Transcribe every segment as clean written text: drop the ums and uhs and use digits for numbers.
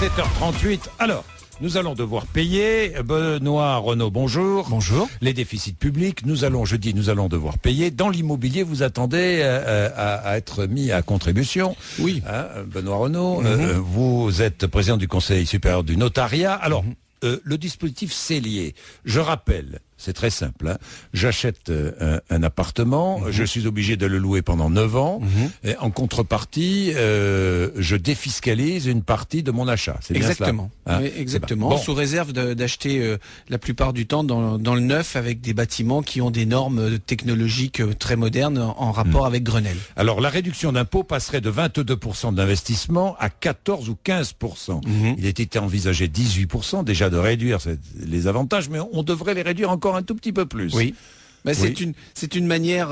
17h38. Alors, nous allons devoir payer. Benoît Renaud, bonjour. Bonjour. Les déficits publics, nous allons devoir payer. Dans l'immobilier, vous attendez à être mis à contribution. Oui. Benoît Renaud, vous êtes président du Conseil supérieur du notariat. Alors, le dispositif Cellier, je rappelle, c'est très simple. J'achète un appartement, je suis obligé de le louer pendant 9 ans. Et en contrepartie, je défiscalise une partie de mon achat. C'est bien Exactement. Cela, oui, exactement. Bon. Sous réserve d'acheter la plupart du temps dans le neuf avec des bâtiments qui ont des normes technologiques très modernes en rapport avec Grenelle. Alors la réduction d'impôt passerait de 22% d'investissement à 14 ou 15%. Il était envisagé 18% déjà de réduire les avantages, mais on devrait les réduire encore un tout petit peu plus. Oui. Ben, c'est une manière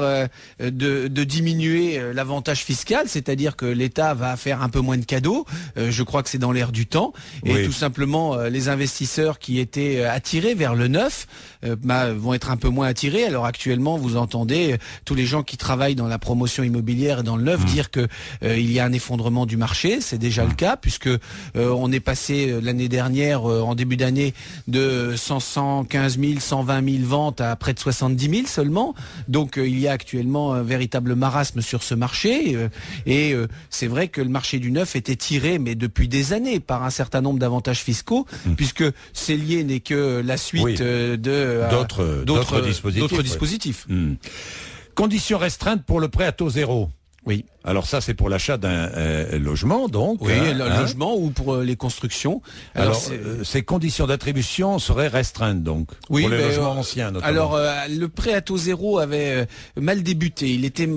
de diminuer l'avantage fiscal, c'est-à-dire que l'État va faire un peu moins de cadeaux. Je crois que c'est dans l'air du temps. Et tout simplement, les investisseurs qui étaient attirés vers le neuf vont être un peu moins attirés. Alors actuellement, vous entendez tous les gens qui travaillent dans la promotion immobilière et dans le neuf dire que il y a un effondrement du marché. C'est déjà le cas puisque on est passé l'année dernière, en début d'année, de 115 000, 120 000 ventes à près de 70 000 seulement. Donc il y a actuellement un véritable marasme sur ce marché. Et c'est vrai que le marché du neuf était tiré, mais depuis des années, par un certain nombre d'avantages fiscaux, puisque Cellier n'est que la suite d'autres dispositifs. Conditions restreintes pour le prêt à taux zéro. Oui. Alors ça, c'est pour l'achat d'un logement, donc. Oui, logement ou pour les constructions. Alors ces conditions d'attribution seraient restreintes, donc, pour les logements anciens, notamment. Alors, le prêt à taux zéro avait mal débuté. Il était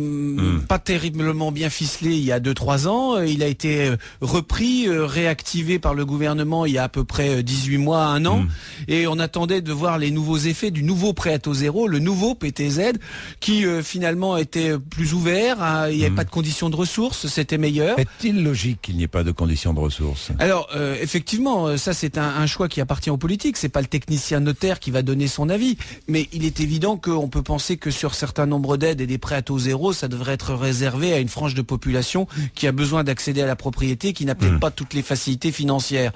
pas terriblement bien ficelé il y a 2-3 ans. Il a été repris, réactivé par le gouvernement il y a à peu près 18 mois, 1 an. Et on attendait de voir les nouveaux effets du nouveau prêt à taux zéro, le nouveau PTZ, qui finalement était plus ouvert. Il n'y avait pas de conditions de ressources, c'était meilleur. Est-il logique qu'il n'y ait pas de conditions de ressources? Alors, effectivement, ça c'est un choix qui appartient aux politiques. C'est pas le technicien notaire qui va donner son avis. Mais il est évident qu'on peut penser que sur certains nombres d'aides et des prêts à taux zéro, ça devrait être réservé à une frange de population qui a besoin d'accéder à la propriété, qui n'a peut-être pas toutes les facilités financières.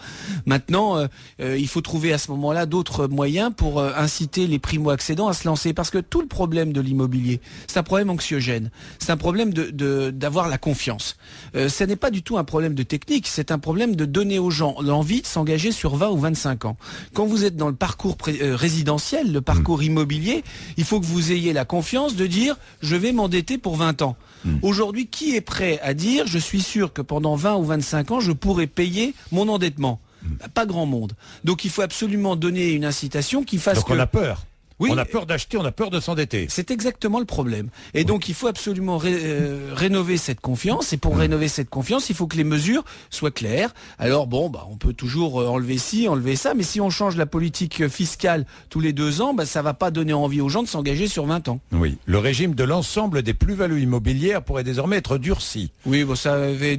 Maintenant, il faut trouver à ce moment-là d'autres moyens pour inciter les primo-accédants à se lancer. Parce que tout le problème de l'immobilier, c'est un problème anxiogène. C'est un problème d'avoir la confiance. Ce n'est pas du tout un problème de technique, c'est un problème de donner aux gens l'envie de s'engager sur 20 ou 25 ans. Quand vous êtes dans le parcours résidentiel, le parcours immobilier, il faut que vous ayez la confiance de dire « je vais m'endetter pour 20 ans ». Aujourd'hui, qui est prêt à dire « je suis sûr que pendant 20 ou 25 ans, je pourrai payer mon endettement ». Pas grand monde. Donc il faut absolument donner une incitation qui fasse Donc on a peur. Oui, on a peur d'acheter, on a peur de s'endetter. C'est exactement le problème. Et donc, il faut absolument rénover cette confiance. Et pour rénover cette confiance, il faut que les mesures soient claires. Alors, on peut toujours enlever ci, enlever ça. Mais si on change la politique fiscale tous les 2 ans, ça va pas donner envie aux gens de s'engager sur 20 ans. Oui. Le régime de l'ensemble des plus-values immobilières pourrait désormais être durci. Oui, ça avait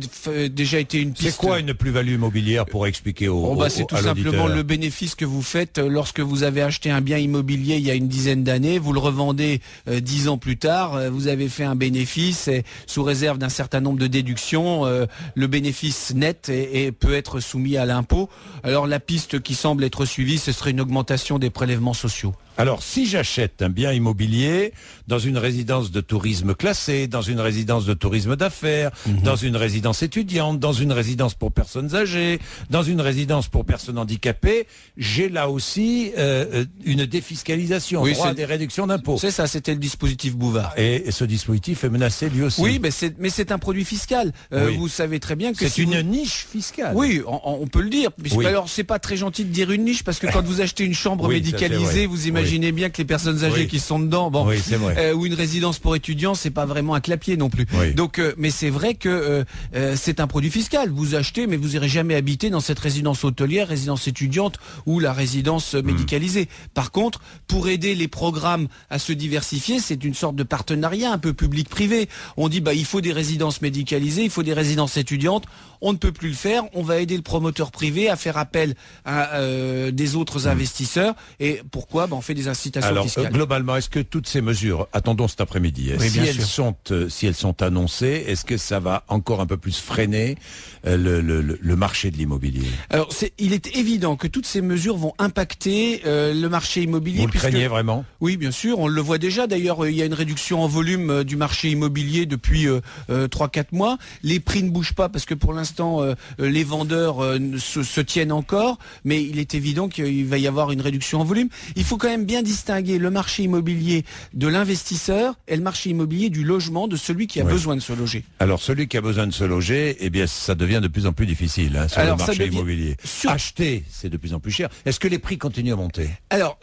déjà été une piste. C'est quoi une plus-value immobilière pour expliquer c'est tout simplement le bénéfice que vous faites lorsque vous avez acheté un bien immobilier il y a une dizaine d'années, vous le revendez 10 ans plus tard, vous avez fait un bénéfice et sous réserve d'un certain nombre de déductions, le bénéfice net peut être soumis à l'impôt. Alors la piste qui semble être suivie, ce serait une augmentation des prélèvements sociaux. Alors, si j'achète un bien immobilier dans une résidence de tourisme classée, dans une résidence de tourisme d'affaires, dans une résidence étudiante, dans une résidence pour personnes âgées, dans une résidence pour personnes handicapées, j'ai là aussi une défiscalisation, droit à des réductions d'impôts. C'est ça, c'était le dispositif Bouvard. Et ce dispositif est menacé lui aussi. Oui, mais c'est un produit fiscal. Vous savez très bien que c'est une niche fiscale. Oui, on peut le dire. Alors, c'est pas très gentil de dire une niche parce que quand vous achetez une chambre médicalisée, vous imaginez bien que les personnes âgées qui sont dedans, ou une résidence pour étudiants, c'est pas vraiment un clapier non plus. Donc, mais c'est vrai que c'est un produit fiscal. Vous achetez, mais vous irez jamais habiter dans cette résidence hôtelière, résidence étudiante ou la résidence médicalisée. Par contre, pour aider les programmes à se diversifier, c'est une sorte de partenariat un peu public-privé. On dit il faut des résidences médicalisées, il faut des résidences étudiantes. On ne peut plus le faire. On va aider le promoteur privé à faire appel à des autres investisseurs. Et pourquoi on fait des incitations Alors, fiscales. Globalement, est-ce que toutes ces mesures, attendons cet après-midi, Oui, si elles sont annoncées, est-ce que ça va encore un peu plus freiner le marché de l'immobilier? Alors, il est évident que toutes ces mesures vont impacter le marché immobilier. Vous le craignez vraiment? Oui, bien sûr, on le voit déjà. D'ailleurs, il y a une réduction en volume du marché immobilier depuis 3-4 mois. Les prix ne bougent pas parce que pour l'instant, les vendeurs se tiennent encore, mais il est évident qu'il va y avoir une réduction en volume. Il faut quand même bien distinguer le marché immobilier de l'investisseur et le marché immobilier du logement, de celui qui a besoin de se loger. Alors, celui qui a besoin de se loger, eh bien, ça devient de plus en plus difficile sur le marché immobilier. Acheter, c'est de plus en plus cher. Est-ce que les prix continuent à monter? Alors,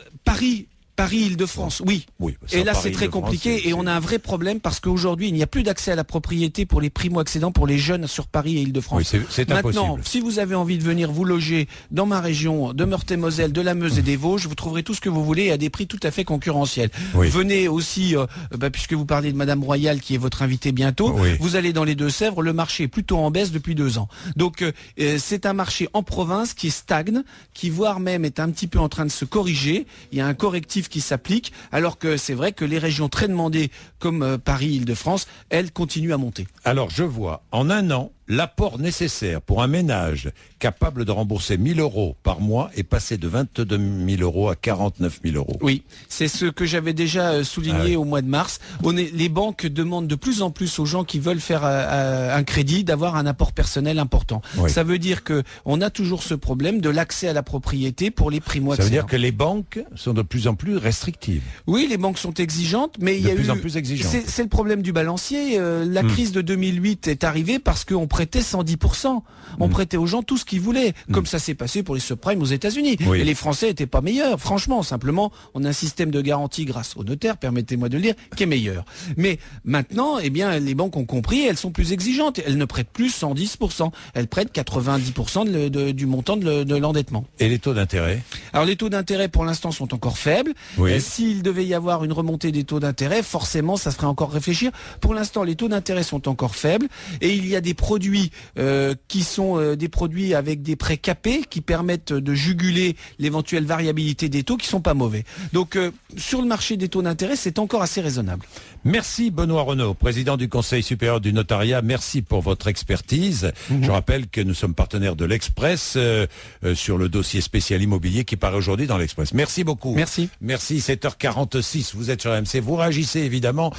Paris-Île-de-France, oui. Et là, c'est très compliqué et on a un vrai problème parce qu'aujourd'hui, il n'y a plus d'accès à la propriété pour les primo-accédants, pour les jeunes sur Paris et Île-de-France. Oui, c'est impossible. Maintenant, si vous avez envie de venir vous loger dans ma région de Meurthe-et-Moselle, de la Meuse et des Vosges, vous trouverez tout ce que vous voulez à des prix tout à fait concurrentiels. Venez aussi, puisque vous parlez de Madame Royal qui est votre invitée bientôt, vous allez dans les Deux-Sèvres, le marché est plutôt en baisse depuis 2 ans. Donc, c'est un marché en province qui stagne, qui voire même est un petit peu en train de se corriger. Il y a un correctif qui s'applique, alors que c'est vrai que les régions très demandées comme Paris-Île-de-France, elles continuent à monter. Alors je vois, en 1 an, l'apport nécessaire pour un ménage capable de rembourser 1 000 € par mois est passé de 22 000 € à 49 000 €. Oui, c'est ce que j'avais déjà souligné au mois de mars. Les banques demandent de plus en plus aux gens qui veulent faire un crédit d'avoir un apport personnel important. Ça veut dire qu'on a toujours ce problème de l'accès à la propriété pour les primo-accédants. Ça veut dire que les banques sont de plus en plus restrictives. Oui, les banques sont exigeantes, mais il y a plus en plus exigeantes. C'est le problème du balancier. La crise de 2008 est arrivée parce qu'on prêtait 110%. On prêtait aux gens tout ce qu'ils voulaient, comme ça s'est passé pour les subprimes aux États-Unis. Et les Français n'étaient pas meilleurs, franchement. Simplement, on a un système de garantie grâce au notaire, permettez-moi de le dire, qui est meilleur. Mais maintenant, eh bien, les banques ont compris, elles sont plus exigeantes. Elles ne prêtent plus 110%. Elles prêtent 90% du montant de l'endettement. Et les taux d'intérêt? Alors les taux d'intérêt pour l'instant sont encore faibles. S'il devait y avoir une remontée des taux d'intérêt, forcément, ça ferait encore réfléchir. Pour l'instant, les taux d'intérêt sont encore faibles et il y a des produits qui sont des produits avec des prêts capés qui permettent de juguler l'éventuelle variabilité des taux qui sont pas mauvais. Donc sur le marché des taux d'intérêt, c'est encore assez raisonnable. Merci Benoît Renaud, président du Conseil supérieur du notariat. Merci pour votre expertise. Je rappelle que nous sommes partenaires de l'Express sur le dossier spécial immobilier qui paraît aujourd'hui dans l'Express. Merci beaucoup. Merci. Merci, 7h46, vous êtes sur RMC. Vous réagissez évidemment.